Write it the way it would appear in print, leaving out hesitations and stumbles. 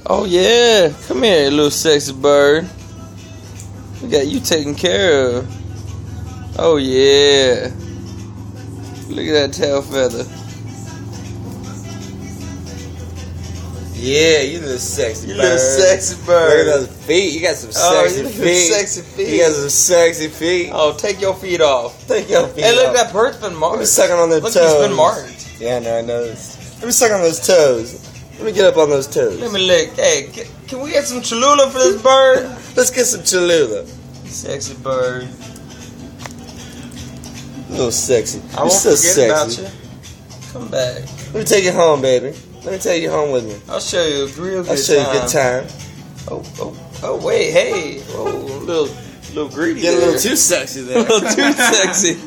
Oh yeah, come here, little sexy bird. We got you taken care of. Oh yeah. Look at that tail feather. Yeah, you little sexy bird. You little sexy bird. Look at those feet. You got some Oh, sexy you feet. sexy feet. You got some sexy feet. Oh, take your feet off. Take your feet Hey, look, off. that bird's been marked. Let me suck on their Look, toes. he's been marked. Yeah, I know, I noticed. Let me suck on those toes. Let me get up on those toes. Let me lick. Hey, can we get some Cholula for this bird? Let's get some Cholula. Sexy bird. A little sexy. I You're won't so forget sexy. about you. Come back. Let me take you home, baby. Let me take you home with me. I'll show you a real good time. I'll show you a good time. Oh, wait, hey. Oh, a little greedy Get a there. little too sexy there. A little too sexy.